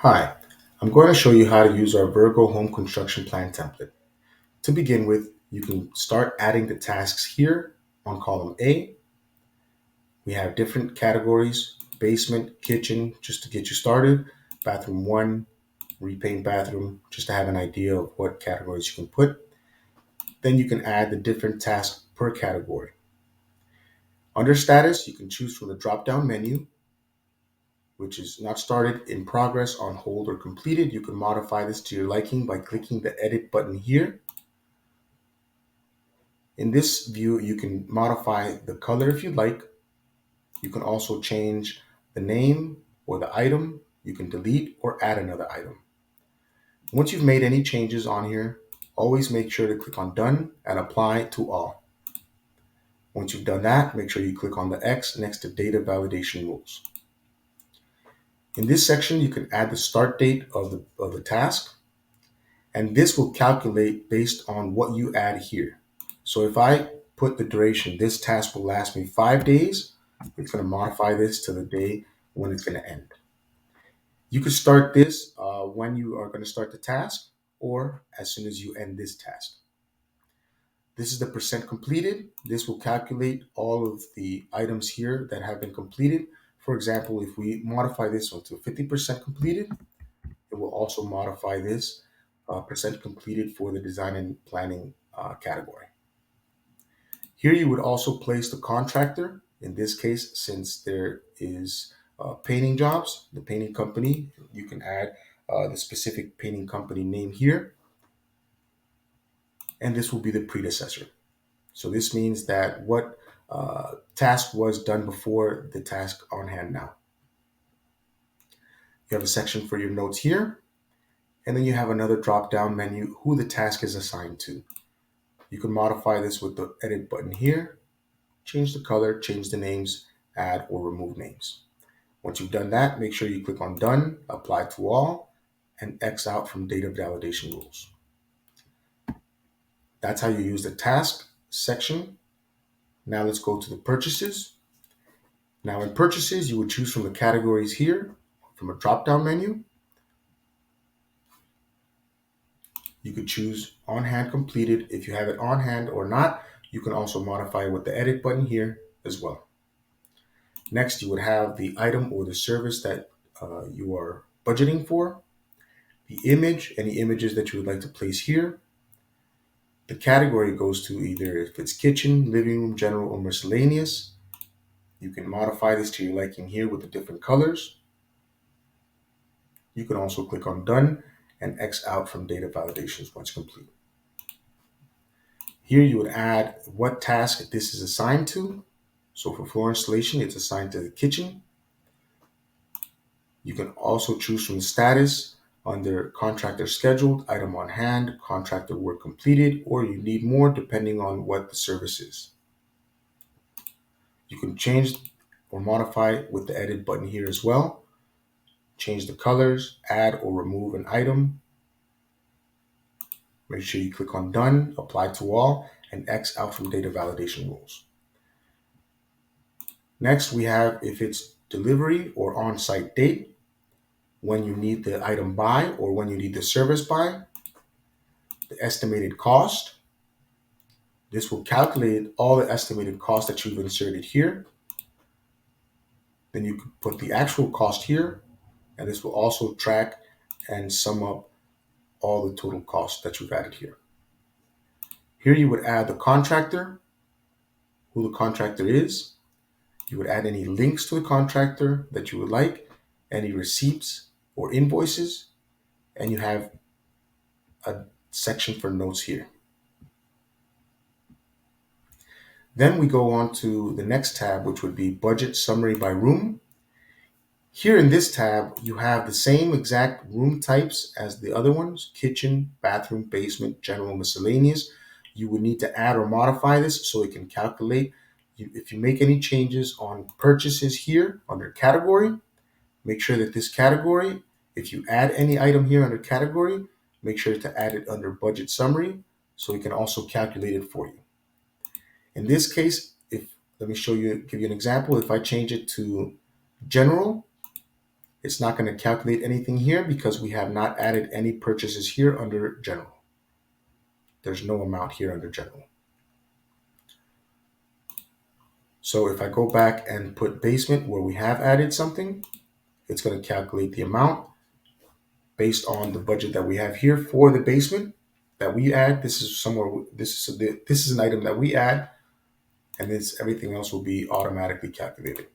Hi, I'm going to show you how to use our Vergo home construction plan template. To begin with, you can start adding the tasks here on column A. We have different categories: basement, kitchen, just to get you started, bathroom 1, repaint bathroom, just to have an idea of what categories you can put. Then you can add the different tasks per category. Under status, you can choose from the drop-down menu, which is not started, in progress, on hold, or completed. You can modify this to your liking by clicking the edit button here. In this view, you can modify the color if you'd like. You can also change the name or the item. You can delete or add another item. Once you've made any changes on here, always make sure to click on Done and Apply to All. Once you've done that, make sure you click on the X next to Data Validation Rules. In this section, you can add the start date of the task, and this will calculate based on what you add here. So if I put the duration, this task will last me 5 days, it's going to modify this to the day when it's going to end. You could start this when you are going to start the task or as soon as you end this task. This is the percent completed. This will calculate all of the items here that have been completed. For example, if we modify this one to 50% completed, it will also modify this percent completed for the design and planning category. Here you would also place the contractor. In this case, since there is painting jobs, the painting company, you can add the specific painting company name here, and this will be the predecessor. So this means that what task was done before the task on hand now. You have a section for your notes here, and then you have another drop-down menu, who the task is assigned to. You can modify this with the edit button here, change the color, change the names, add or remove names. Once you've done that, make sure you click on Done, Apply to All, and X out from Data Validation Rules. That's how you use the task section. Now let's go to the purchases. Now in purchases, you would choose from the categories here, from a drop-down menu. You could choose on hand completed. If you have it on hand or not, you can also modify with the edit button here as well. Next, you would have the item or the service that you are budgeting for, the image, any images that you would like to place here. The category goes to either if it's kitchen, living room, general, or miscellaneous. You can modify this to your liking here with the different colors. You can also click on Done and X out from data validations once complete. Here you would add what task this is assigned to. So for floor installation, it's assigned to the kitchen. You can also choose from the status under contractor scheduled, item on hand, contractor work completed, or you need more depending on what the service is. You can change or modify with the edit button here as well. Change the colors, add or remove an item. Make sure you click on Done, Apply to All, and X out from Data Validation Rules. Next, we have if it's delivery or on-site date, when you need the item by or when you need the service by, the estimated cost. This will calculate all the estimated costs that you've inserted here. Then you can put the actual cost here, and this will also track and sum up all the total costs that you've added here. Here you would add the contractor, who the contractor is. You would add any links to the contractor that you would like, any receipts or invoices, and you have a section for notes here. Then we go on to the next tab, which would be Budget Summary by Room. Here in this tab, you have the same exact room types as the other ones: kitchen, bathroom, basement, general, miscellaneous. You would need to add or modify this so it can calculate. If you make any changes on purchases here under category, make sure that this category, if you add any item here under category, make sure to add it under budget summary so it can also calculate it for you. In this case, let me give you an example. If I change it to general, It's not going to calculate anything here because we have not added any purchases here under general. There's no amount here under general. So if I go back and put basement where we have added something, it's going to calculate the amount based on the budget that we have here for the basement that we add. This is an item that we add, and this everything else will be automatically calculated.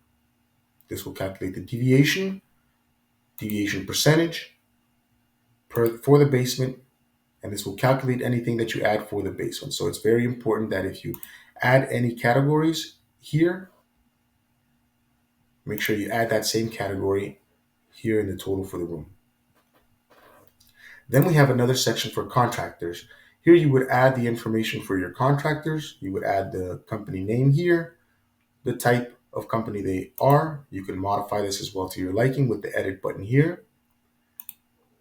This will calculate the deviation percentage for the basement, and this will calculate anything that you add for the basement. So it's very important that if you add any categories here, make sure you add that same category here in the total for the room. Then we have another section for contractors. Here you would add the information for your contractors. You would add the company name here, the type of company they are. You can modify this as well to your liking with the edit button here.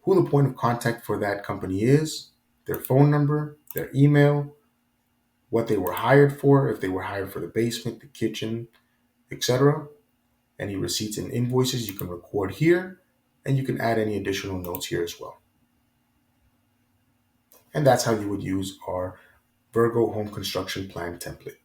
Who the point of contact for that company is, their phone number, their email, what they were hired for, if they were hired for the basement, the kitchen, etc. Any receipts and invoices you can record here, and you can add any additional notes here as well. And that's how you would use our Vergo home construction plan template.